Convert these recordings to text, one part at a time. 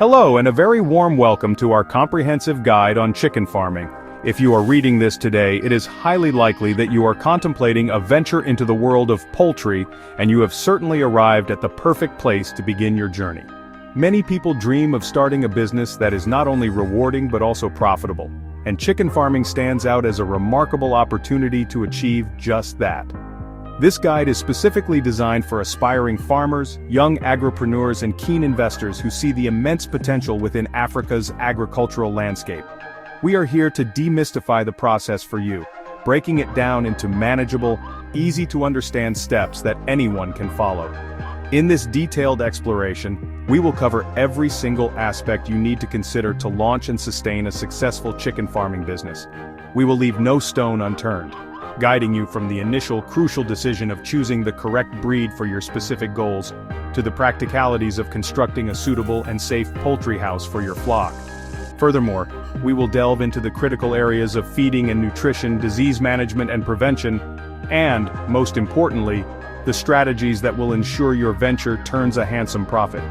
Hello and a very warm welcome to our comprehensive guide on chicken farming. If you are reading this today, it is highly likely that you are contemplating a venture into the world of poultry, and you have certainly arrived at the perfect place to begin your journey. Many people dream of starting a business that is not only rewarding but also profitable, and chicken farming stands out as a remarkable opportunity to achieve just that. This guide is specifically designed for aspiring farmers, young agripreneurs and keen investors who see the immense potential within Africa's agricultural landscape. We are here to demystify the process for you, breaking it down into manageable, easy-to-understand steps that anyone can follow. In this detailed exploration, we will cover every single aspect you need to consider to launch and sustain a successful chicken farming business. We will leave no stone unturned, guiding you from the initial crucial decision of choosing the correct breed for your specific goals, to the practicalities of constructing a suitable and safe poultry house for your flock. Furthermore, we will delve into the critical areas of feeding and nutrition, disease management and prevention, and, most importantly, the strategies that will ensure your venture turns a handsome profit.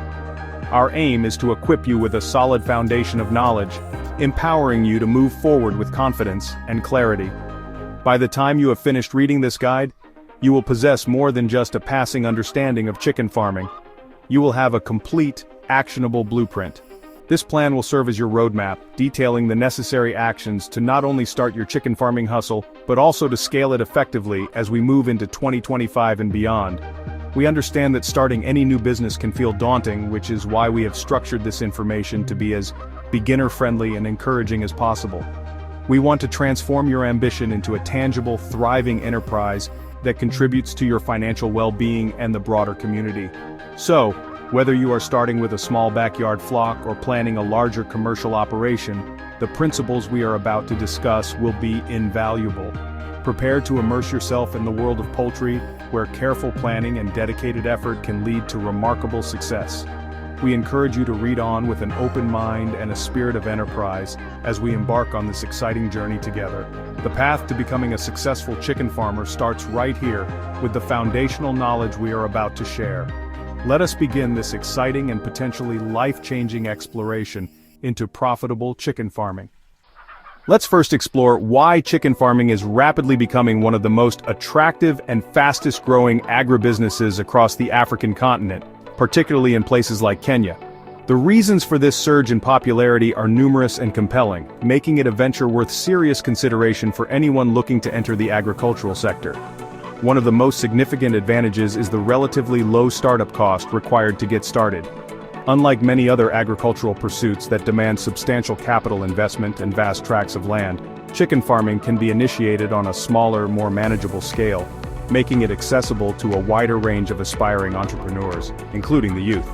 Our aim is to equip you with a solid foundation of knowledge, empowering you to move forward with confidence and clarity. By the time you have finished reading this guide, you will possess more than just a passing understanding of chicken farming. You will have a complete, actionable blueprint. This plan will serve as your roadmap, detailing the necessary actions to not only start your chicken farming hustle, but also to scale it effectively as we move into 2025 and beyond. We understand that starting any new business can feel daunting, which is why we have structured this information to be as beginner-friendly and encouraging as possible. We want to transform your ambition into a tangible, thriving enterprise that contributes to your financial well-being and the broader community. So, whether you are starting with a small backyard flock or planning a larger commercial operation, the principles we are about to discuss will be invaluable. Prepare to immerse yourself in the world of poultry, where careful planning and dedicated effort can lead to remarkable success. We encourage you to read on with an open mind and a spirit of enterprise as we embark on this exciting journey together. The path to becoming a successful chicken farmer starts right here with the foundational knowledge we are about to share. Let us begin this exciting and potentially life-changing exploration into profitable chicken farming. Let's first explore why chicken farming is rapidly becoming one of the most attractive and fastest-growing agribusinesses across the African continent, particularly in places like Kenya. The reasons for this surge in popularity are numerous and compelling, making it a venture worth serious consideration for anyone looking to enter the agricultural sector. One of the most significant advantages is the relatively low startup cost required to get started. Unlike many other agricultural pursuits that demand substantial capital investment and vast tracts of land, chicken farming can be initiated on a smaller, more manageable scale, making it accessible to a wider range of aspiring entrepreneurs, including the youth.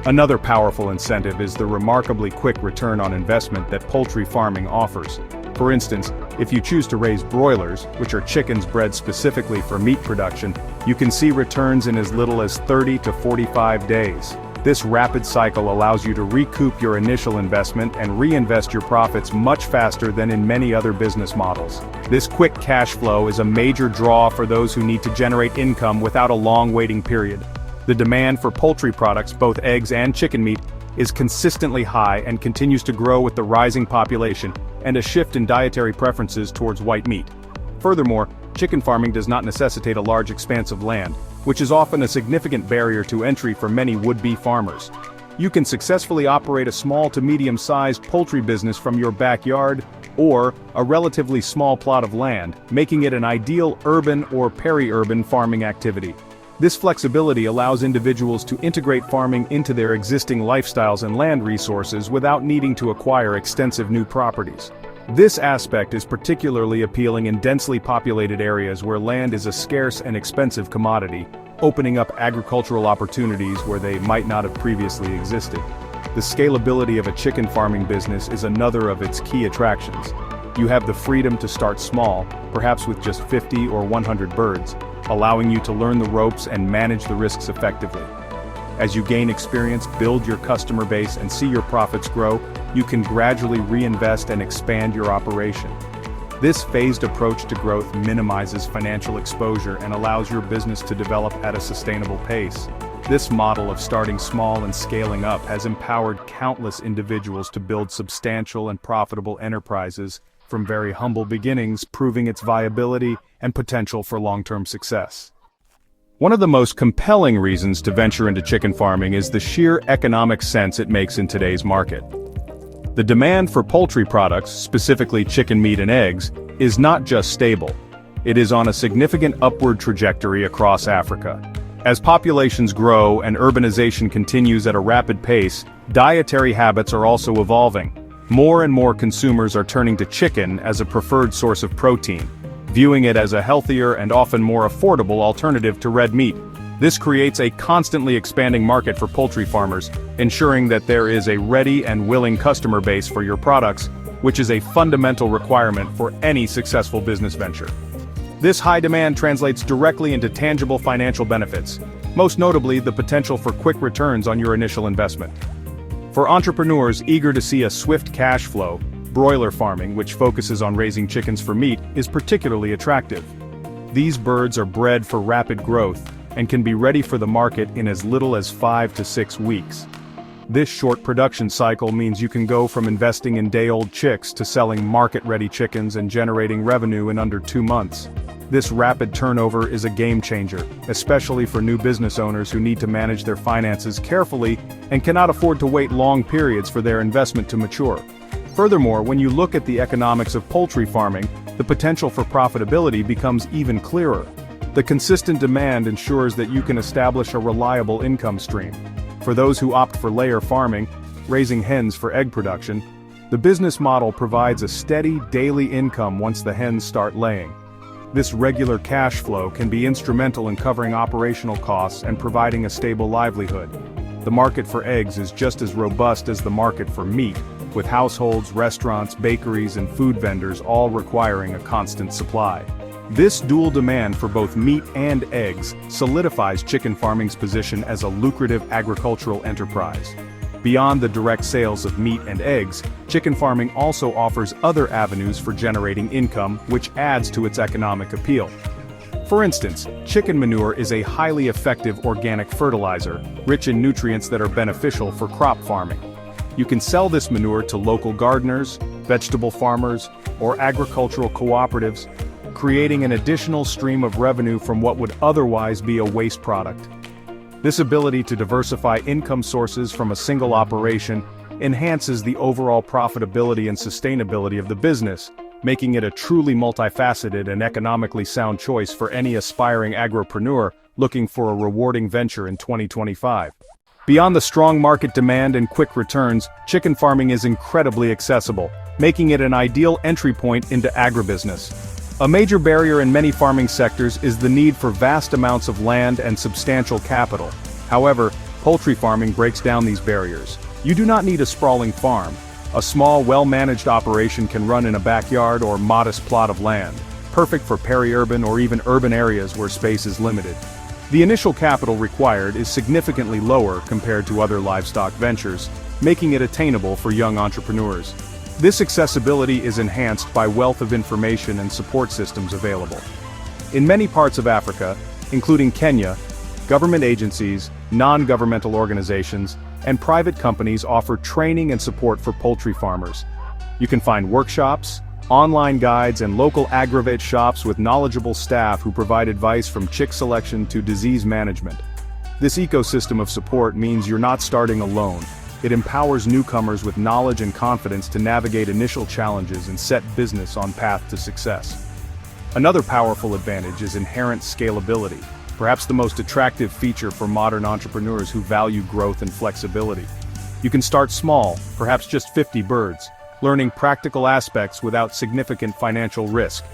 Another powerful incentive is the remarkably quick return on investment that poultry farming offers. For instance, if you choose to raise broilers, which are chickens bred specifically for meat production, you can see returns in as little as 30 to 45 days. This rapid cycle allows you to recoup your initial investment and reinvest your profits much faster than in many other business models. This quick cash flow is a major draw for those who need to generate income without a long waiting period. The demand for poultry products, both eggs and chicken meat, is consistently high and continues to grow with the rising population and a shift in dietary preferences towards white meat. Furthermore, chicken farming does not necessitate a large expanse of land, which is often a significant barrier to entry for many would-be farmers. You can successfully operate a small to medium-sized poultry business from your backyard or a relatively small plot of land, making it an ideal urban or peri-urban farming activity. This flexibility allows individuals to integrate farming into their existing lifestyles and land resources without needing to acquire extensive new properties. This aspect is particularly appealing in densely populated areas where land is a scarce and expensive commodity, opening up agricultural opportunities where they might not have previously existed. The scalability of a chicken farming business is another of its key attractions. You have the freedom to start small, perhaps with just 50 or 100 birds, allowing you to learn the ropes and manage the risks effectively. As you gain experience, build your customer base, and see your profits grow, you can gradually reinvest and expand your operation. This phased approach to growth minimizes financial exposure and allows your business to develop at a sustainable pace. This model of starting small and scaling up has empowered countless individuals to build substantial and profitable enterprises from very humble beginnings, proving its viability and potential for long-term success. One of the most compelling reasons to venture into chicken farming is the sheer economic sense it makes in today's market. The demand for poultry products, specifically chicken meat and eggs, is not just stable. It is on a significant upward trajectory across Africa. As populations grow and urbanization continues at a rapid pace, dietary habits are also evolving. More and more consumers are turning to chicken as a preferred source of protein, viewing it as a healthier and often more affordable alternative to red meat. This creates a constantly expanding market for poultry farmers, ensuring that there is a ready and willing customer base for your products, which is a fundamental requirement for any successful business venture. This high demand translates directly into tangible financial benefits, most notably the potential for quick returns on your initial investment. For entrepreneurs eager to see a swift cash flow, broiler farming, which focuses on raising chickens for meat, is particularly attractive. These birds are bred for rapid growth and can be ready for the market in as little as 5 to 6 weeks. This short production cycle means you can go from investing in day-old chicks to selling market-ready chickens and generating revenue in under 2 months. This rapid turnover is a game-changer, especially for new business owners who need to manage their finances carefully and cannot afford to wait long periods for their investment to mature. Furthermore, when you look at the economics of poultry farming, the potential for profitability becomes even clearer. The consistent demand ensures that you can establish a reliable income stream. For those who opt for layer farming, raising hens for egg production, the business model provides a steady daily income once the hens start laying. This regular cash flow can be instrumental in covering operational costs and providing a stable livelihood. The market for eggs is just as robust as the market for meat, with households, restaurants, bakeries, and food vendors all requiring a constant supply. This dual demand for both meat and eggs solidifies chicken farming's position as a lucrative agricultural enterprise. Beyond the direct sales of meat and eggs, chicken farming also offers other avenues for generating income, which adds to its economic appeal. For instance, chicken manure is a highly effective organic fertilizer, rich in nutrients that are beneficial for crop farming. You can sell this manure to local gardeners, vegetable farmers, or agricultural cooperatives, creating an additional stream of revenue from what would otherwise be a waste product. This ability to diversify income sources from a single operation enhances the overall profitability and sustainability of the business, making it a truly multifaceted and economically sound choice for any aspiring agripreneur looking for a rewarding venture in 2025. Beyond the strong market demand and quick returns, chicken farming is incredibly accessible, making it an ideal entry point into agribusiness. A major barrier in many farming sectors is the need for vast amounts of land and substantial capital. However, poultry farming breaks down these barriers. You do not need a sprawling farm. A small, well-managed operation can run in a backyard or modest plot of land, perfect for peri-urban or even urban areas where space is limited. The initial capital required is significantly lower compared to other livestock ventures, making it attainable for young entrepreneurs. This accessibility is enhanced by wealth of information and support systems available. In many parts of Africa, including Kenya, government agencies, non-governmental organizations, and private companies offer training and support for poultry farmers. You can find workshops, online guides, and local agri-vet shops with knowledgeable staff who provide advice from chick selection to disease management. This ecosystem of support means you're not starting alone. It empowers newcomers with knowledge and confidence to navigate initial challenges and set business on path to success. Another powerful advantage is inherent scalability, perhaps the most attractive feature for modern entrepreneurs who value growth and flexibility. You can start small, perhaps just 50 birds, learning practical aspects without significant financial risk.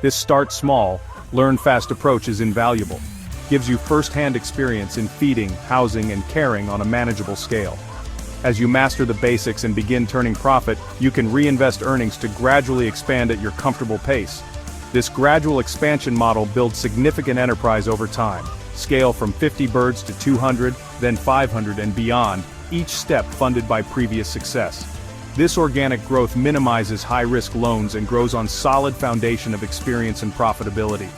This start small, learn fast approach is invaluable. Gives you first-hand experience in feeding, housing, and caring on a manageable scale. As you master the basics and begin turning profit, you can reinvest earnings to gradually expand at your comfortable pace. This gradual expansion model builds significant enterprise over time. Scale from 50 birds to 200, then 500 and beyond, each step funded by previous success. This organic growth minimizes high-risk loans and grows on solid foundation of experience and profitability.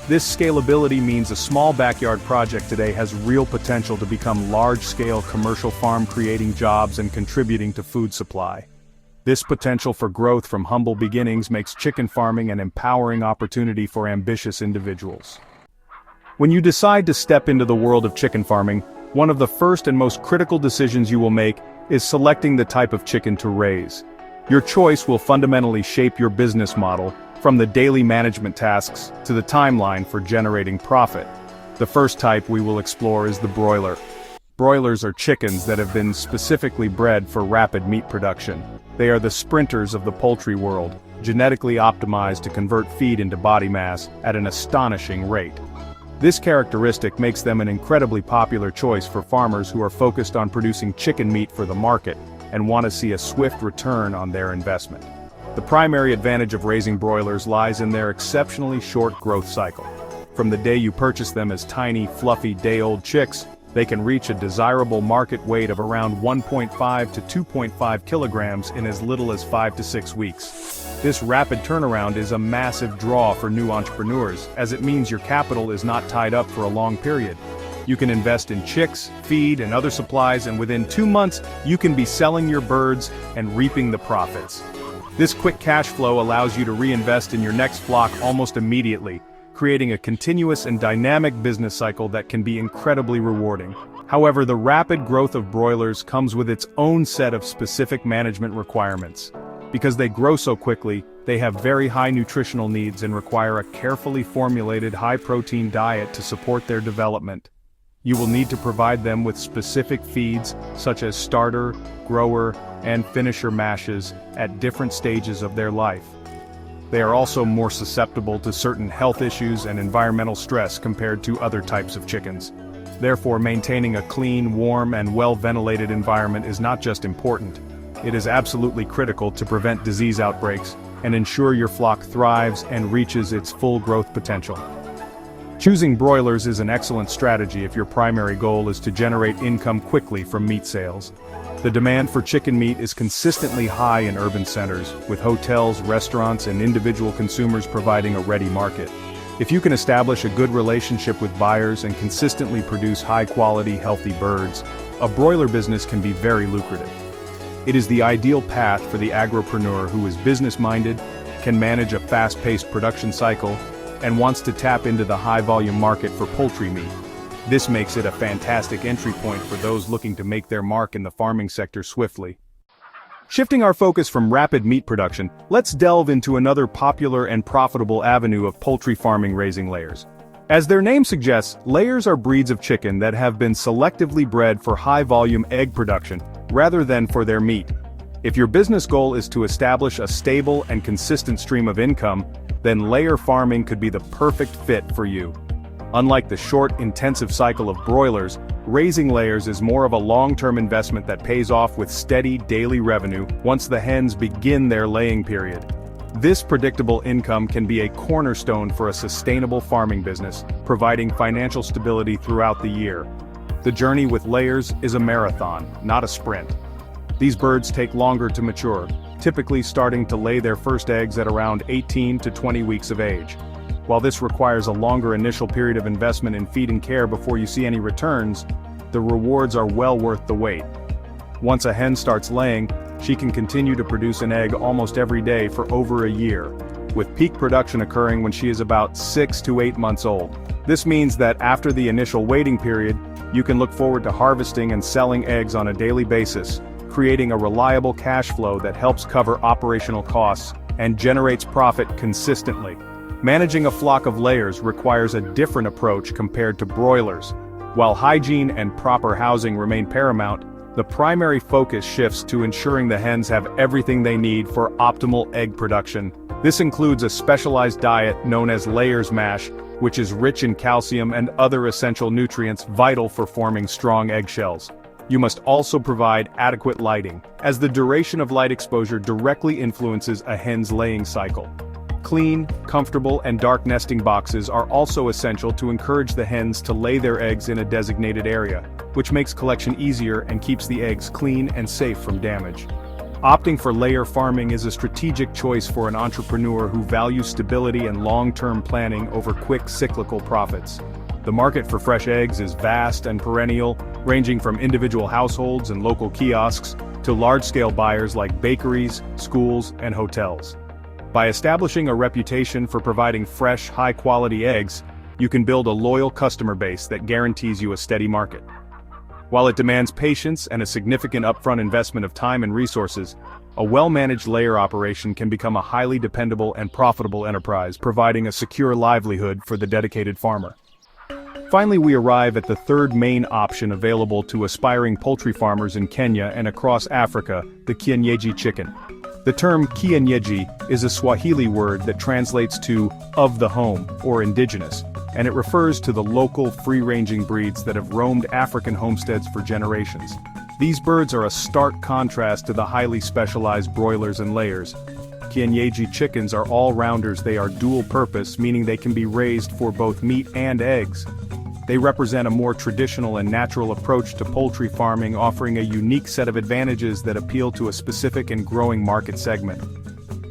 This scalability means a small backyard project today has real potential to become large-scale commercial farm, creating jobs and contributing to food supply. This potential for growth from humble beginnings makes chicken farming an empowering opportunity for ambitious individuals. When you decide to step into the world of chicken farming, one of the first and most critical decisions you will make is selecting the type of chicken to raise. Your choice will fundamentally shape your business model, from the daily management tasks to the timeline for generating profit. The first type we will explore is the broiler. Broilers are chickens that have been specifically bred for rapid meat production. They are the sprinters of the poultry world, genetically optimized to convert feed into body mass at an astonishing rate. This characteristic makes them an incredibly popular choice for farmers who are focused on producing chicken meat for the market and want to see a swift return on their investment. The primary advantage of raising broilers lies in their exceptionally short growth cycle. From the day you purchase them as tiny, fluffy, day-old chicks, they can reach a desirable market weight of around 1.5 to 2.5 kilograms in as little as 5 to 6 weeks. This rapid turnaround is a massive draw for new entrepreneurs, as it means your capital is not tied up for a long period. You can invest in chicks, feed, and other supplies, and within 2 months, you can be selling your birds and reaping the profits. This quick cash flow allows you to reinvest in your next flock almost immediately, creating a continuous and dynamic business cycle that can be incredibly rewarding. However, the rapid growth of broilers comes with its own set of specific management requirements. Because they grow so quickly, they have very high nutritional needs and require a carefully formulated high-protein diet to support their development. You will need to provide them with specific feeds, such as starter, grower, and finisher mashes, at different stages of their life. They are also more susceptible to certain health issues and environmental stress compared to other types of chickens. Therefore, maintaining a clean, warm, and well-ventilated environment is not just important, it is absolutely critical to prevent disease outbreaks and ensure your flock thrives and reaches its full growth potential. Choosing broilers is an excellent strategy if your primary goal is to generate income quickly from meat sales. The demand for chicken meat is consistently high in urban centers, with hotels, restaurants, and individual consumers providing a ready market. If you can establish a good relationship with buyers and consistently produce high-quality, healthy birds, a broiler business can be very lucrative. It is the ideal path for the agripreneur who is business-minded, can manage a fast-paced production cycle, and wants to tap into the high-volume market for poultry meat. This makes it a fantastic entry point for those looking to make their mark in the farming sector swiftly. Shifting our focus from rapid meat production, let's delve into another popular and profitable avenue of poultry farming: raising layers. As their name suggests, layers are breeds of chicken that have been selectively bred for high-volume egg production, rather than for their meat. If your business goal is to establish a stable and consistent stream of income, then layer farming could be the perfect fit for you. Unlike the short, intensive cycle of broilers, raising layers is more of a long-term investment that pays off with steady daily revenue once the hens begin their laying period. This predictable income can be a cornerstone for a sustainable farming business, providing financial stability throughout the year. The journey with layers is a marathon, not a sprint. These birds take longer to mature, typically starting to lay their first eggs at around 18 to 20 weeks of age. While this requires a longer initial period of investment in feed and care before you see any returns, the rewards are well worth the wait. Once a hen starts laying, she can continue to produce an egg almost every day for over a year, with peak production occurring when she is about 6 to 8 months old. This means that after the initial waiting period, you can look forward to harvesting and selling eggs on a daily basis, creating a reliable cash flow that helps cover operational costs and generates profit consistently. Managing a flock of layers requires a different approach compared to broilers. While hygiene and proper housing remain paramount, the primary focus shifts to ensuring the hens have everything they need for optimal egg production. This includes a specialized diet known as layers mash, which is rich in calcium and other essential nutrients vital for forming strong eggshells. You must also provide adequate lighting, as the duration of light exposure directly influences a hen's laying cycle. Clean, comfortable, and dark nesting boxes are also essential to encourage the hens to lay their eggs in a designated area, which makes collection easier and keeps the eggs clean and safe from damage. Opting for layer farming is a strategic choice for an entrepreneur who values stability and long-term planning over quick cyclical profits. The market for fresh eggs is vast and perennial, ranging from individual households and local kiosks to large-scale buyers like bakeries, schools, and hotels. By establishing a reputation for providing fresh, high-quality eggs, you can build a loyal customer base that guarantees you a steady market. While it demands patience and a significant upfront investment of time and resources, a well-managed layer operation can become a highly dependable and profitable enterprise, providing a secure livelihood for the dedicated farmer. Finally, we arrive at the third main option available to aspiring poultry farmers in Kenya and across Africa, the kienyeji chicken. The term kienyeji is a Swahili word that translates to of the home or indigenous, and it refers to the local free-ranging breeds that have roamed African homesteads for generations. These birds are a stark contrast to the highly specialized broilers and layers. Kienyeji chickens are all-rounders. They are dual-purpose, meaning they can be raised for both meat and eggs. They represent a more traditional and natural approach to poultry farming, offering a unique set of advantages that appeal to a specific and growing market segment.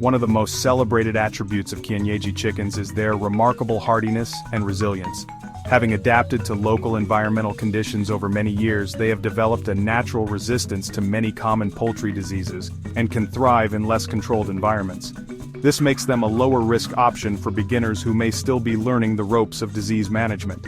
One of the most celebrated attributes of kienyeji chickens is their remarkable hardiness and resilience. Having adapted to local environmental conditions over many years, they have developed a natural resistance to many common poultry diseases and can thrive in less controlled environments. This makes them a lower-risk option for beginners who may still be learning the ropes of disease management.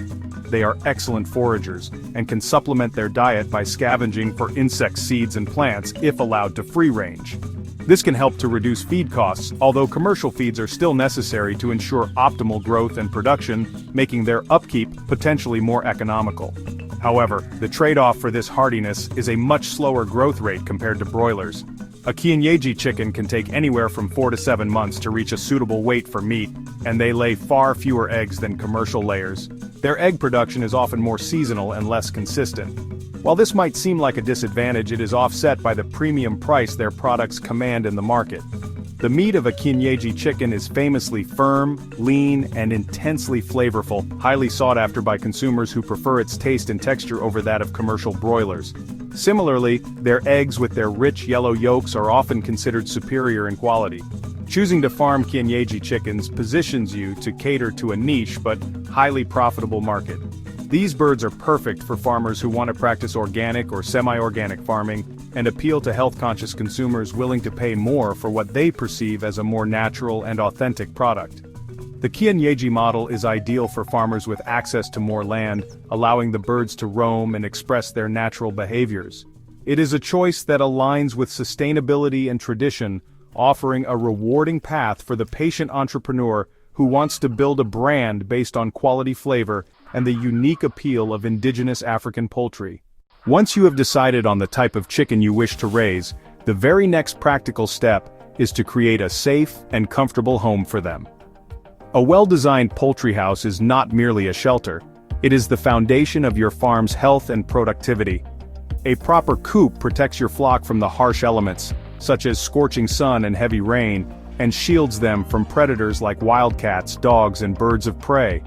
They are excellent foragers and can supplement their diet by scavenging for insect seeds and plants if allowed to free-range. This can help to reduce feed costs, although commercial feeds are still necessary to ensure optimal growth and production, making their upkeep potentially more economical. However, the trade-off for this hardiness is a much slower growth rate compared to broilers. A kienyeji chicken can take anywhere from 4 to 7 months to reach a suitable weight for meat, and they lay far fewer eggs than commercial layers. Their egg production is often more seasonal and less consistent. While this might seem like a disadvantage, it is offset by the premium price their products command in the market. The meat of a kienyeji chicken is famously firm, lean, and intensely flavorful, highly sought after by consumers who prefer its taste and texture over that of commercial broilers. Similarly, their eggs with their rich yellow yolks are often considered superior in quality. Choosing to farm kienyeji chickens positions you to cater to a niche but highly profitable market. These birds are perfect for farmers who want to practice organic or semi-organic farming and appeal to health-conscious consumers willing to pay more for what they perceive as a more natural and authentic product. The kienyeji model is ideal for farmers with access to more land, allowing the birds to roam and express their natural behaviors. It is a choice that aligns with sustainability and tradition, offering a rewarding path for the patient entrepreneur who wants to build a brand based on quality flavor and the unique appeal of indigenous African poultry. Once you have decided on the type of chicken you wish to raise, the very next practical step is to create a safe and comfortable home for them. A well-designed poultry house is not merely a shelter, it is the foundation of your farm's health and productivity. A proper coop protects your flock from the harsh elements, such as scorching sun and heavy rain, and shields them from predators like wildcats, dogs, and birds of prey.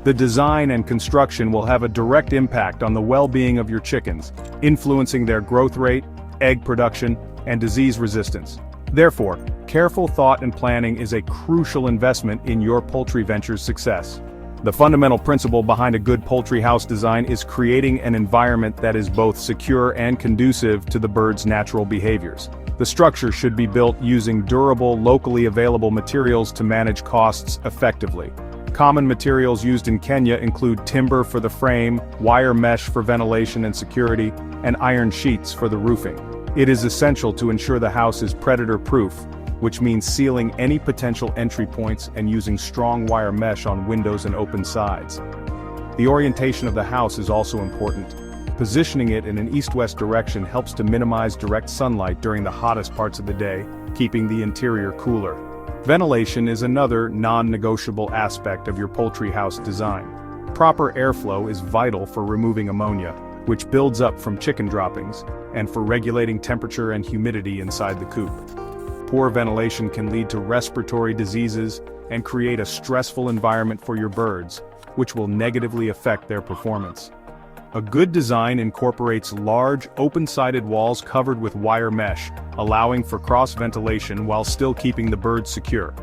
The design and construction will have a direct impact on the well-being of your chickens, influencing their growth rate, egg production, and disease resistance. Therefore, careful thought and planning is a crucial investment in your poultry venture's success. The fundamental principle behind a good poultry house design is creating an environment that is both secure and conducive to the bird's natural behaviors. The structure should be built using durable, locally available materials to manage costs effectively. Common materials used in Kenya include timber for the frame, wire mesh for ventilation and security, and iron sheets for the roofing. It is essential to ensure the house is predator-proof, which means sealing any potential entry points and using strong wire mesh on windows and open sides. The orientation of the house is also important. Positioning it in an east-west direction helps to minimize direct sunlight during the hottest parts of the day, keeping the interior cooler. Ventilation is another non-negotiable aspect of your poultry house design. Proper airflow is vital for removing ammonia, which builds up from chicken droppings, and for regulating temperature and humidity inside the coop. Poor ventilation can lead to respiratory diseases and create a stressful environment for your birds, which will negatively affect their performance. A good design incorporates large, open-sided walls covered with wire mesh, allowing for cross-ventilation while still keeping the birds secure.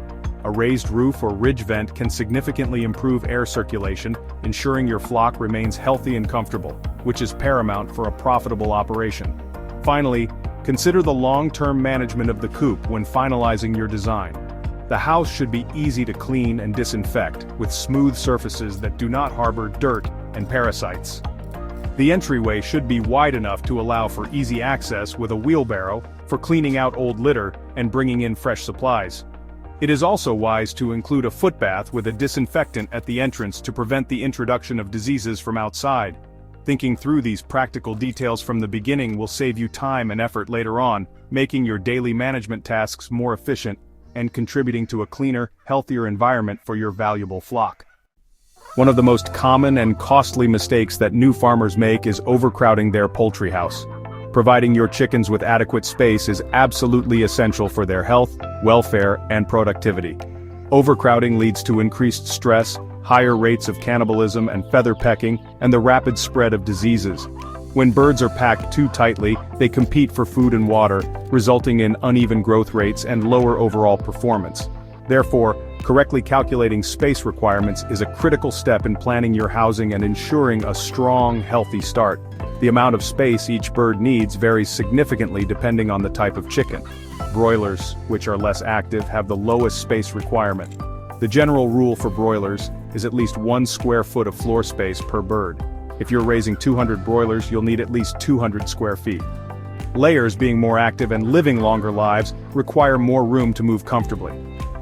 A raised roof or ridge vent can significantly improve air circulation, ensuring your flock remains healthy and comfortable, which is paramount for a profitable operation. Finally, consider the long-term management of the coop when finalizing your design. The house should be easy to clean and disinfect, with smooth surfaces that do not harbor dirt and parasites. The entryway should be wide enough to allow for easy access with a wheelbarrow for cleaning out old litter and bringing in fresh supplies. It is also wise to include a footbath with a disinfectant at the entrance to prevent the introduction of diseases from outside. Thinking through these practical details from the beginning will save you time and effort later on, making your daily management tasks more efficient and contributing to a cleaner, healthier environment for your valuable flock. One of the most common and costly mistakes that new farmers make is overcrowding their poultry house. Providing your chickens with adequate space is absolutely essential for their health, welfare, and productivity. Overcrowding leads to increased stress, higher rates of cannibalism and feather pecking, and the rapid spread of diseases. When birds are packed too tightly, they compete for food and water, resulting in uneven growth rates and lower overall performance. Therefore, correctly calculating space requirements is a critical step in planning your housing and ensuring a strong, healthy start. The amount of space each bird needs varies significantly depending on the type of chicken. Broilers, which are less active, have the lowest space requirement. The general rule for broilers is at least 1 square foot of floor space per bird. If you're raising 200 broilers, you'll need at least 200 square feet. Layers, being more active and living longer lives, require more room to move comfortably.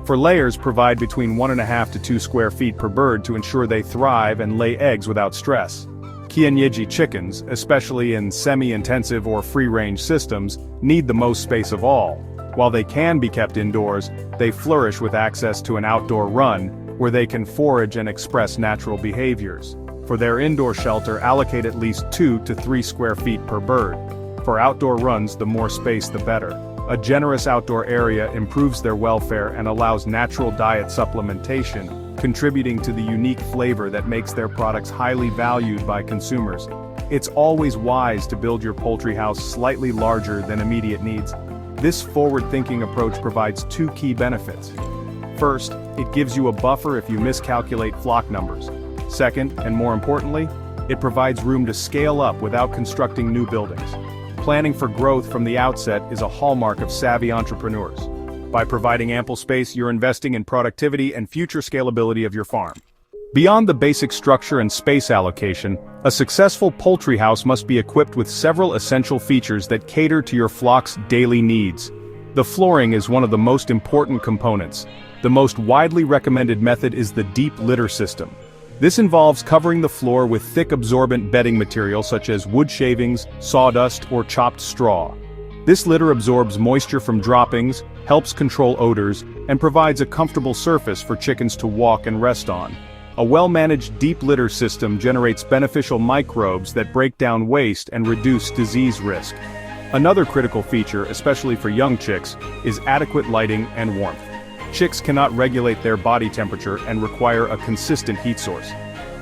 For layers, provide between 1.5 to 2 square feet per bird to ensure they thrive and lay eggs without stress. Kienyeji chickens, especially in semi-intensive or free-range systems, need the most space of all. While they can be kept indoors, they flourish with access to an outdoor run, where they can forage and express natural behaviors. For their indoor shelter, allocate at least 2 to 3 square feet per bird. For outdoor runs, the more space the better. A generous outdoor area improves their welfare and allows natural diet supplementation, contributing to the unique flavor that makes their products highly valued by consumers. It's always wise to build your poultry house slightly larger than immediate needs. This forward-thinking approach provides 2 key benefits. First, it gives you a buffer if you miscalculate flock numbers. Second, and more importantly, it provides room to scale up without constructing new buildings. Planning for growth from the outset is a hallmark of savvy entrepreneurs. By providing ample space, you're investing in productivity and future scalability of your farm. Beyond the basic structure and space allocation, a successful poultry house must be equipped with several essential features that cater to your flock's daily needs. The flooring is one of the most important components. The most widely recommended method is the deep litter system. This involves covering the floor with thick absorbent bedding material such as wood shavings, sawdust, or chopped straw. This litter absorbs moisture from droppings, helps control odors, and provides a comfortable surface for chickens to walk and rest on. A well-managed deep litter system generates beneficial microbes that break down waste and reduce disease risk. Another critical feature, especially for young chicks, is adequate lighting and warmth. Chicks cannot regulate their body temperature and require a consistent heat source.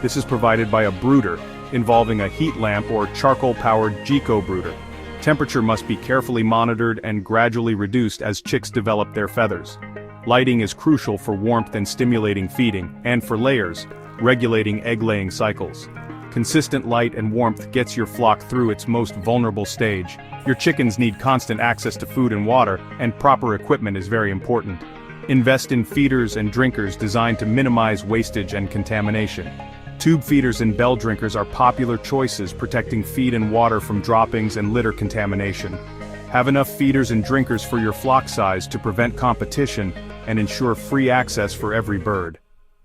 This is provided by a brooder, involving a heat lamp or charcoal-powered Gico brooder. Temperature must be carefully monitored and gradually reduced as chicks develop their feathers. Lighting is crucial for warmth and stimulating feeding, and for layers, regulating egg-laying cycles. Consistent light and warmth gets your flock through its most vulnerable stage. Your chickens need constant access to food and water, and proper equipment is very important. Invest in feeders and drinkers designed to minimize wastage and contamination. Tube feeders and bell drinkers are popular choices, protecting feed and water from droppings and litter contamination. Have enough feeders and drinkers for your flock size to prevent competition and ensure free access for every bird.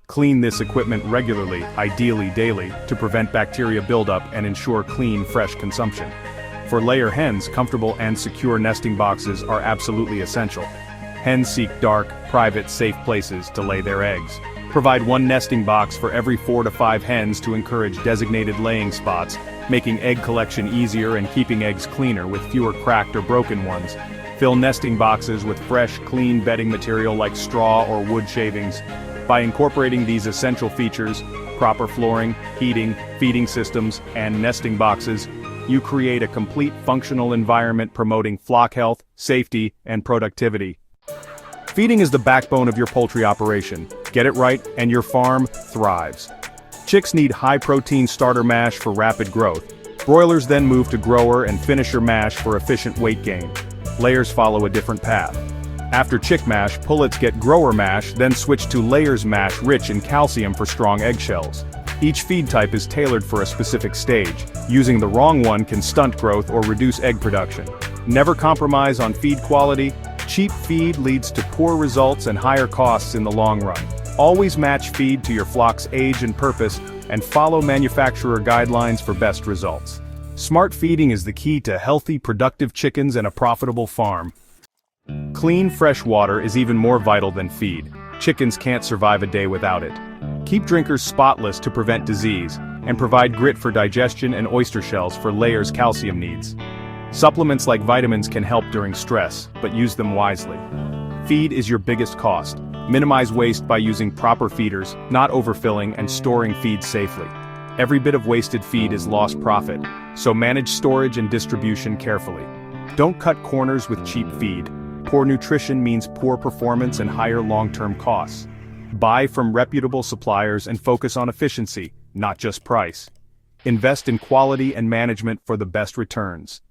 Clean this equipment regularly, ideally daily, to prevent bacteria buildup and ensure clean, fresh consumption. For layer hens, comfortable and secure nesting boxes are absolutely essential. Hens seek dark, private, safe places to lay their eggs. Provide 1 nesting box for every 4 to 5 hens to encourage designated laying spots, making egg collection easier and keeping eggs cleaner with fewer cracked or broken ones. Fill nesting boxes with fresh, clean bedding material like straw or wood shavings. By incorporating these essential features, proper flooring, heating, feeding systems, and nesting boxes, you create a complete functional environment promoting flock health, safety, and productivity. Feeding is the backbone of your poultry operation. Get it right, and your farm thrives. Chicks need high-protein starter mash for rapid growth. Broilers then move to grower and finisher mash for efficient weight gain. Layers follow a different path. After chick mash, pullets get grower mash, then switch to layers mash rich in calcium for strong eggshells. Each feed type is tailored for a specific stage. Using the wrong one can stunt growth or reduce egg production. Never compromise on feed quality. Cheap feed leads to poor results and higher costs in the long run. Always match feed to your flock's age and purpose, and follow manufacturer guidelines for best results. Smart feeding is the key to healthy, productive chickens and a profitable farm. Clean, fresh water is even more vital than feed. Chickens can't survive a day without it. Keep drinkers spotless to prevent disease, and provide grit for digestion and oyster shells for layers' calcium needs. Supplements like vitamins can help during stress, but use them wisely. Feed is your biggest cost. Minimize waste by using proper feeders, not overfilling, and storing feed safely. Every bit of wasted feed is lost profit, so manage storage and distribution carefully. Don't cut corners with cheap feed. Poor nutrition means poor performance and higher long-term costs. Buy from reputable suppliers and focus on efficiency, not just price. Invest in quality and management for the best returns.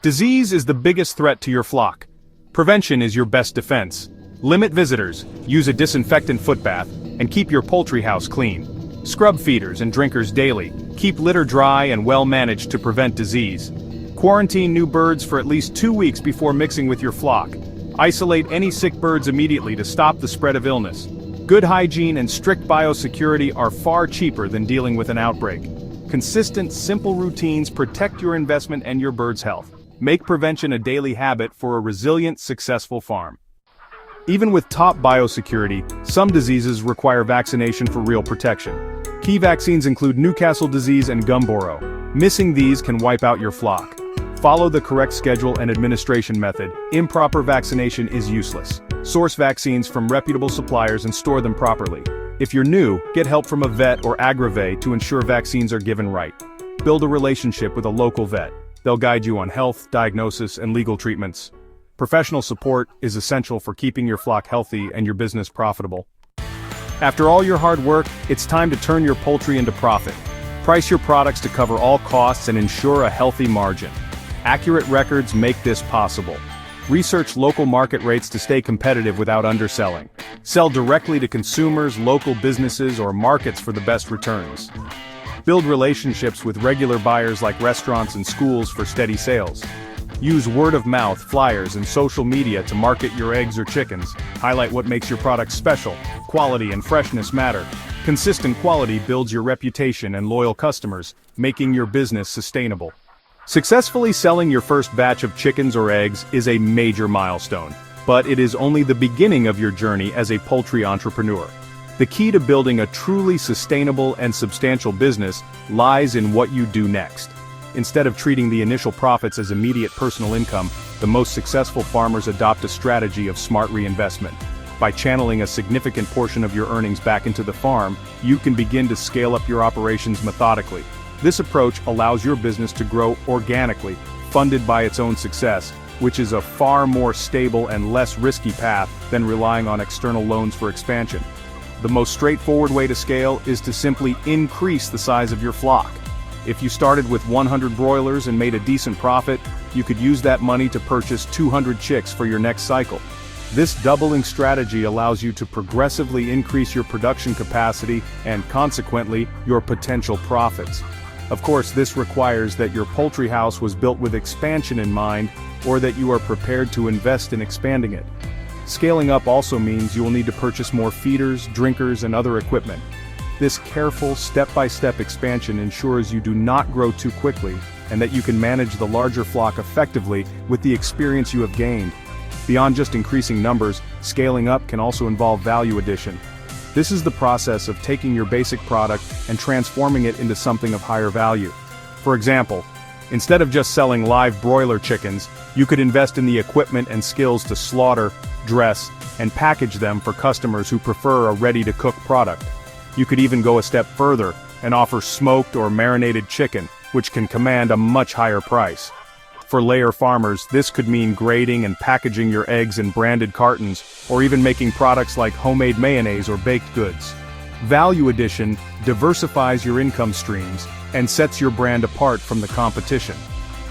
Disease is the biggest threat to your flock. Prevention is your best defense. Limit visitors, use a disinfectant foot bath, and keep your poultry house clean. Scrub feeders and drinkers daily. Keep litter dry and well managed to prevent disease. Quarantine new birds for at least 2 weeks before mixing with your flock. Isolate any sick birds immediately to stop the spread of illness. Good hygiene and strict biosecurity are far cheaper than dealing with an outbreak. Consistent, simple routines protect your investment and your bird's health. Make prevention a daily habit for a resilient, successful farm. Even with top biosecurity, some diseases require vaccination for real protection. Key vaccines include Newcastle disease and Gumboro. Missing these can wipe out your flock. Follow the correct schedule and administration method. Improper vaccination is useless. Source vaccines from reputable suppliers and store them properly. If you're new, get help from a vet or agrave to ensure vaccines are given right. Build a relationship with a local vet. They'll guide you on health, diagnosis, and legal treatments. Professional support is essential for keeping your flock healthy and your business profitable. After all your hard work, it's time to turn your poultry into profit. Price your products to cover all costs and ensure a healthy margin. Accurate records make this possible. Research local market rates to stay competitive without underselling. Sell directly to consumers, local businesses, or markets for the best returns. Build relationships with regular buyers like restaurants and schools for steady sales. Use word of mouth, flyers, and social media to market your eggs or chickens. Highlight what makes your product special. Quality and freshness matter. Consistent quality builds your reputation and loyal customers, making your business sustainable. Successfully selling your first batch of chickens or eggs is a major milestone, but it is only the beginning of your journey as a poultry entrepreneur. The key to building a truly sustainable and substantial business lies in what you do next. Instead of treating the initial profits as immediate personal income, the most successful farmers adopt a strategy of smart reinvestment. By channeling a significant portion of your earnings back into the farm, you can begin to scale up your operations methodically. This approach allows your business to grow organically, funded by its own success, which is a far more stable and less risky path than relying on external loans for expansion. The most straightforward way to scale is to simply increase the size of your flock. If you started with 100 broilers and made a decent profit, you could use that money to purchase 200 chicks for your next cycle. This doubling strategy allows you to progressively increase your production capacity and, consequently, your potential profits. Of course, this requires that your poultry house was built with expansion in mind, or that you are prepared to invest in expanding it. Scaling up also means you will need to purchase more feeders, drinkers, and other equipment. This careful, step-by-step expansion ensures you do not grow too quickly, and that you can manage the larger flock effectively with the experience you have gained. Beyond just increasing numbers, scaling up can also involve value addition. This is the process of taking your basic product and transforming it into something of higher value. For example, instead of just selling live broiler chickens, you could invest in the equipment and skills to slaughter, dress, and package them for customers who prefer a ready-to-cook product. You could even go a step further and offer smoked or marinated chicken, which can command a much higher price. For layer farmers, this could mean grading and packaging your eggs in branded cartons, or even making products like homemade mayonnaise or baked goods. Value addition diversifies your income streams and sets your brand apart from the competition.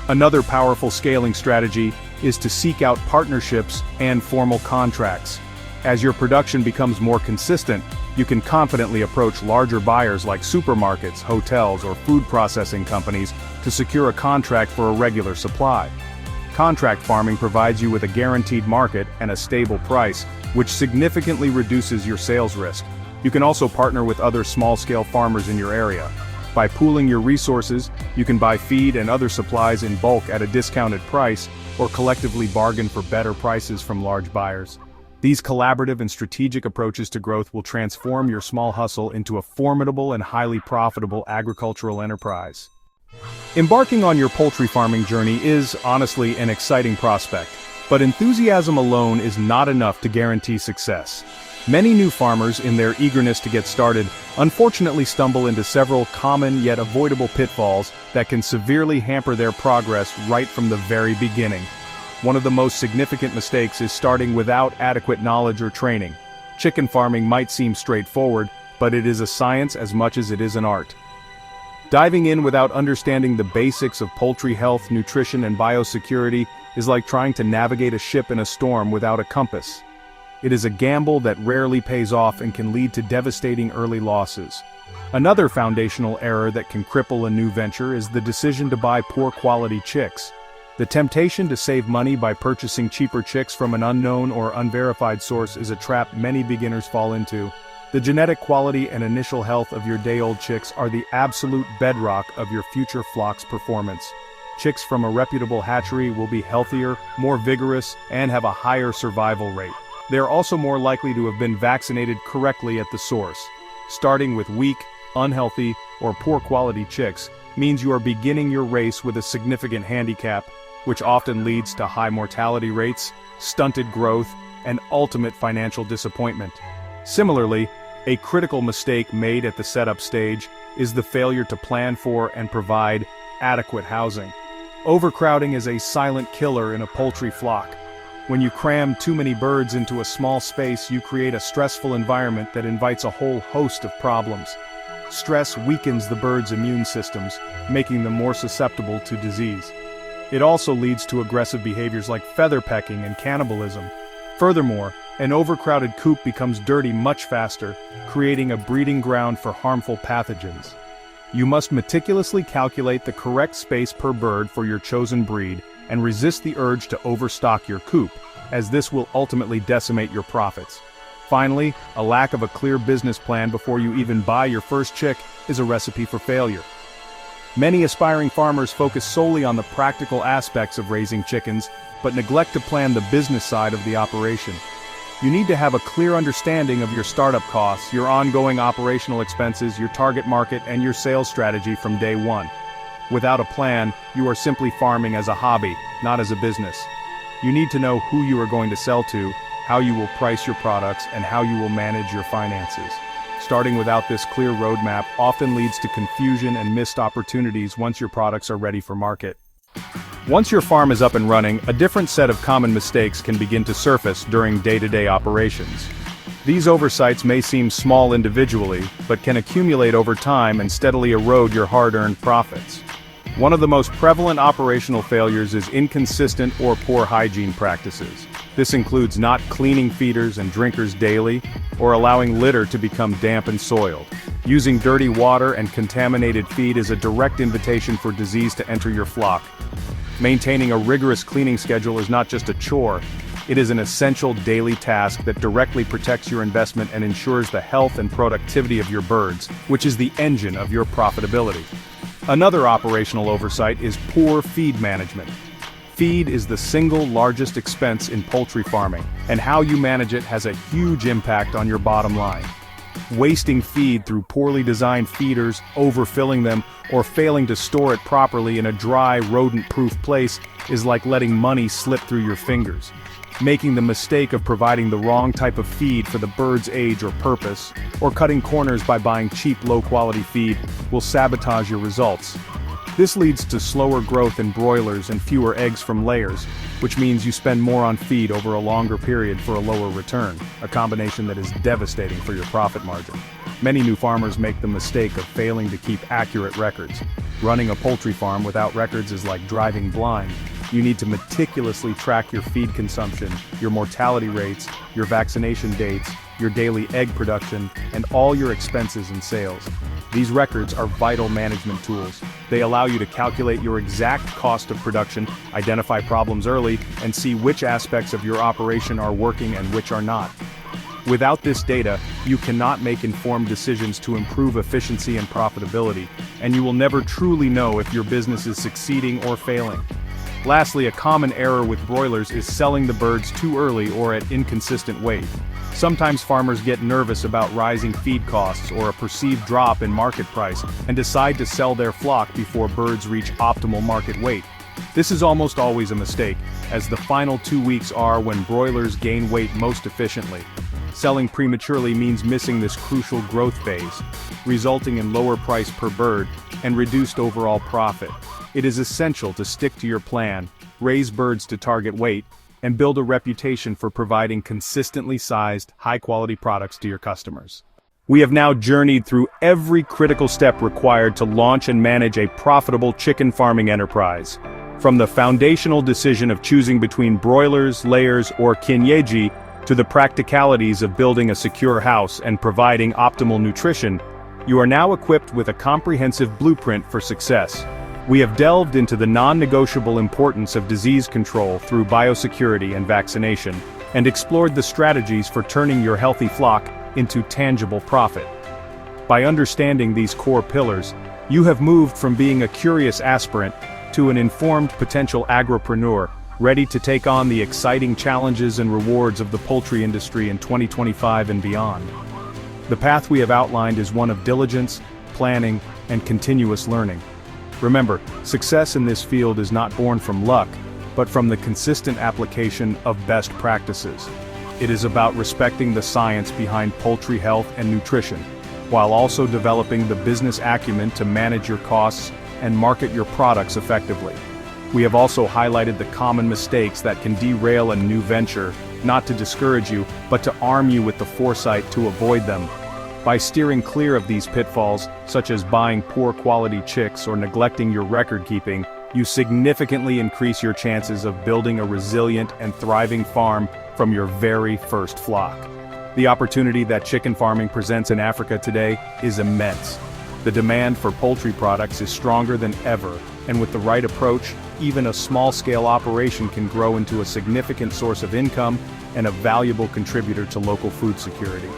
Another powerful scaling strategy is to seek out partnerships and formal contracts. As your production becomes more consistent, you can confidently approach larger buyers like supermarkets, hotels, or food processing companies to secure a contract for a regular supply. Contract farming provides you with a guaranteed market and a stable price, which significantly reduces your sales risk. You can also partner with other small-scale farmers in your area. By pooling your resources, you can buy feed and other supplies in bulk at a discounted price, or collectively bargain for better prices from large buyers. These collaborative and strategic approaches to growth will transform your small hustle into a formidable and highly profitable agricultural enterprise. Embarking on your poultry farming journey is, honestly, an exciting prospect, but enthusiasm alone is not enough to guarantee success. Many new farmers, in their eagerness to get started, unfortunately stumble into several common yet avoidable pitfalls that can severely hamper their progress right from the very beginning. One of the most significant mistakes is starting without adequate knowledge or training. Chicken farming might seem straightforward, but it is a science as much as it is an art. Diving in without understanding the basics of poultry health, nutrition, and biosecurity is like trying to navigate a ship in a storm without a compass. It is a gamble that rarely pays off and can lead to devastating early losses. Another foundational error that can cripple a new venture is the decision to buy poor-quality chicks. The temptation to save money by purchasing cheaper chicks from an unknown or unverified source is a trap many beginners fall into. The genetic quality and initial health of your day-old chicks are the absolute bedrock of your future flock's performance. Chicks from a reputable hatchery will be healthier, more vigorous, and have a higher survival rate. They are also more likely to have been vaccinated correctly at the source. Starting with weak, unhealthy, or poor-quality chicks means you are beginning your race with a significant handicap, which often leads to high mortality rates, stunted growth, and ultimate financial disappointment. Similarly, a critical mistake made at the setup stage is the failure to plan for and provide adequate housing. Overcrowding is a silent killer in a poultry flock. When you cram too many birds into a small space, you create a stressful environment that invites a whole host of problems. Stress weakens the birds' immune systems, making them more susceptible to disease. It also leads to aggressive behaviors like feather pecking and cannibalism. Furthermore, an overcrowded coop becomes dirty much faster, creating a breeding ground for harmful pathogens. You must meticulously calculate the correct space per bird for your chosen breed and resist the urge to overstock your coop, as this will ultimately decimate your profits. Finally, a lack of a clear business plan before you even buy your first chick is a recipe for failure. Many aspiring farmers focus solely on the practical aspects of raising chickens, but neglect to plan the business side of the operation. You need to have a clear understanding of your startup costs, your ongoing operational expenses, your target market, and your sales strategy from day one. Without a plan, you are simply farming as a hobby, not as a business. You need to know who you are going to sell to, how you will price your products, and how you will manage your finances. Starting without this clear roadmap often leads to confusion and missed opportunities once your products are ready for market. Once your farm is up and running, a different set of common mistakes can begin to surface during day-to-day operations. These oversights may seem small individually, but can accumulate over time and steadily erode your hard-earned profits. One of the most prevalent operational failures is inconsistent or poor hygiene practices. This includes not cleaning feeders and drinkers daily, or allowing litter to become damp and soiled. Using dirty water and contaminated feed is a direct invitation for disease to enter your flock. Maintaining a rigorous cleaning schedule is not just a chore, it is an essential daily task that directly protects your investment and ensures the health and productivity of your birds, which is the engine of your profitability. Another operational oversight is poor feed management. Feed is the single largest expense in poultry farming, and how you manage it has a huge impact on your bottom line. Wasting feed through poorly designed feeders, overfilling them, or failing to store it properly in a dry, rodent-proof place is like letting money slip through your fingers. Making the mistake of providing the wrong type of feed for the bird's age or purpose, or cutting corners by buying cheap, low-quality feed, will sabotage your results. This leads to slower growth in broilers and fewer eggs from layers, which means you spend more on feed over a longer period for a lower return, a combination that is devastating for your profit margin. Many new farmers make the mistake of failing to keep accurate records. Running a poultry farm without records is like driving blind. You need to meticulously track your feed consumption, your mortality rates, your vaccination dates, your daily egg production, and all your expenses and sales. These records are vital management tools. They allow you to calculate your exact cost of production, identify problems early, and see which aspects of your operation are working and which are not. Without this data, you cannot make informed decisions to improve efficiency and profitability, and you will never truly know if your business is succeeding or failing. Lastly, a common error with broilers is selling the birds too early or at inconsistent weight. Sometimes farmers get nervous about rising feed costs or a perceived drop in market price and decide to sell their flock before birds reach optimal market weight. This is almost always a mistake, as the final 2 weeks are when broilers gain weight most efficiently. Selling prematurely means missing this crucial growth phase, resulting in lower price per bird and reduced overall profit. It is essential to stick to your plan, raise birds to target weight, and build a reputation for providing consistently sized, high-quality products to your customers. We have now journeyed through every critical step required to launch and manage a profitable chicken farming enterprise. From the foundational decision of choosing between broilers, layers, or kienyeji, to the practicalities of building a secure house and providing optimal nutrition, you are now equipped with a comprehensive blueprint for success. We have delved into the non-negotiable importance of disease control through biosecurity and vaccination, and explored the strategies for turning your healthy flock into tangible profit. By understanding these core pillars, you have moved from being a curious aspirant to an informed potential agripreneur, ready to take on the exciting challenges and rewards of the poultry industry in 2025 and beyond. The path we have outlined is one of diligence, planning, and continuous learning. Remember, success in this field is not born from luck, but from the consistent application of best practices. It is about respecting the science behind poultry health and nutrition, while also developing the business acumen to manage your costs and market your products effectively. We have also highlighted the common mistakes that can derail a new venture, not to discourage you, but to arm you with the foresight to avoid them. By steering clear of these pitfalls, such as buying poor quality chicks or neglecting your record keeping, you significantly increase your chances of building a resilient and thriving farm from your very first flock. The opportunity that chicken farming presents in Africa today is immense. The demand for poultry products is stronger than ever, and with the right approach, even a small-scale operation can grow into a significant source of income and a valuable contributor to local food security.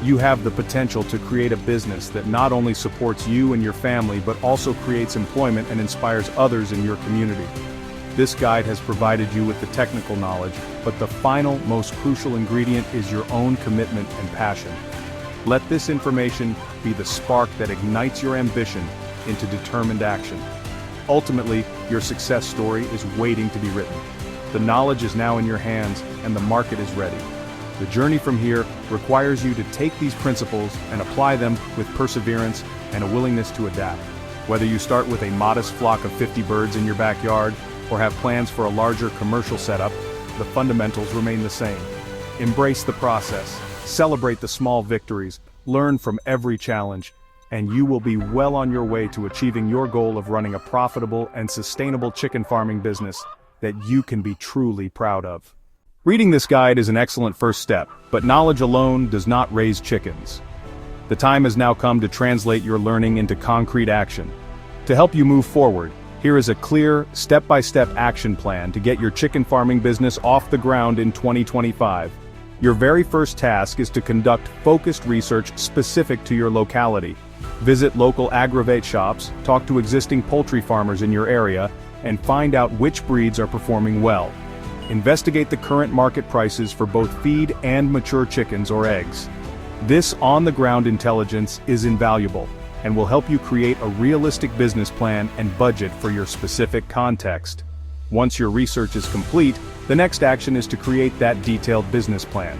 You have the potential to create a business that not only supports you and your family but also creates employment and inspires others in your community. This guide has provided you with the technical knowledge, but the final, most crucial ingredient is your own commitment and passion. Let this information be the spark that ignites your ambition into determined action. Ultimately, your success story is waiting to be written. The knowledge is now in your hands, and the market is ready. The journey from here requires you to take these principles and apply them with perseverance and a willingness to adapt. Whether you start with a modest flock of 50 birds in your backyard or have plans for a larger commercial setup, the fundamentals remain the same. Embrace the process, celebrate the small victories, learn from every challenge, and you will be well on your way to achieving your goal of running a profitable and sustainable chicken farming business that you can be truly proud of. Reading this guide is an excellent first step, but knowledge alone does not raise chickens. The time has now come to translate your learning into concrete action. To help you move forward, here is a clear, step-by-step action plan to get your chicken farming business off the ground in 2025. Your very first task is to conduct focused research specific to your locality. Visit local aggregate shops, talk to existing poultry farmers in your area, and find out which breeds are performing well. Investigate the current market prices for both feed and mature chickens or eggs. This on-the-ground intelligence is invaluable and will help you create a realistic business plan and budget for your specific context. Once your research is complete, the next action is to create that detailed business plan.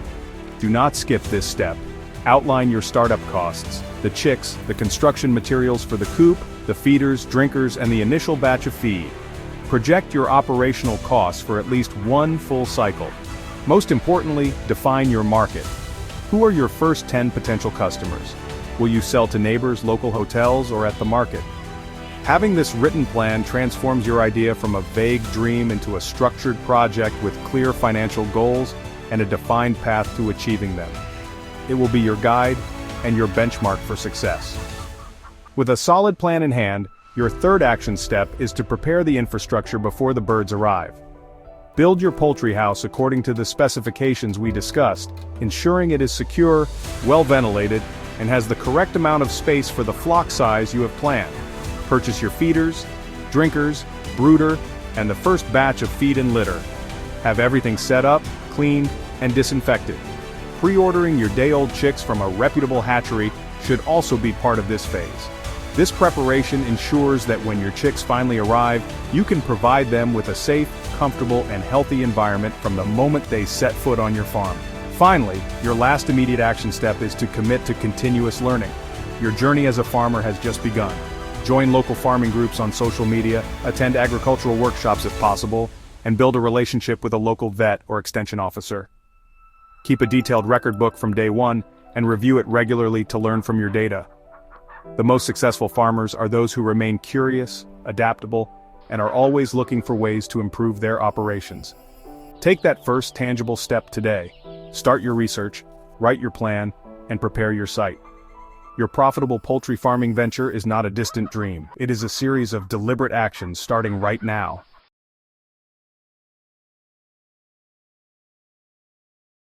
Do not skip this step. Outline your startup costs, the chicks, the construction materials for the coop, the feeders, drinkers, and the initial batch of feed. Project your operational costs for at least one full cycle. Most importantly, define your market. Who are your first 10 potential customers? Will you sell to neighbors, local hotels, or at the market? Having this written plan transforms your idea from a vague dream into a structured project with clear financial goals and a defined path to achieving them. It will be your guide and your benchmark for success. With a solid plan in hand, your third action step is to prepare the infrastructure before the birds arrive. Build your poultry house according to the specifications we discussed, ensuring it is secure, well ventilated, and has the correct amount of space for the flock size you have planned. Purchase your feeders, drinkers, brooder, and the first batch of feed and litter. Have everything set up, cleaned, and disinfected. Pre-ordering your day-old chicks from a reputable hatchery should also be part of this phase. This preparation ensures that when your chicks finally arrive, you can provide them with a safe, comfortable, and healthy environment from the moment they set foot on your farm. Finally, your last immediate action step is to commit to continuous learning. Your journey as a farmer has just begun. Join local farming groups on social media, attend agricultural workshops if possible, and build a relationship with a local vet or extension officer. Keep a detailed record book from day one, and review it regularly to learn from your data. The most successful farmers are those who remain curious, adaptable, and are always looking for ways to improve their operations. Take that first tangible step today. Start your research, write your plan, and prepare your site. Your profitable poultry farming venture is not a distant dream. It is a series of deliberate actions starting right now.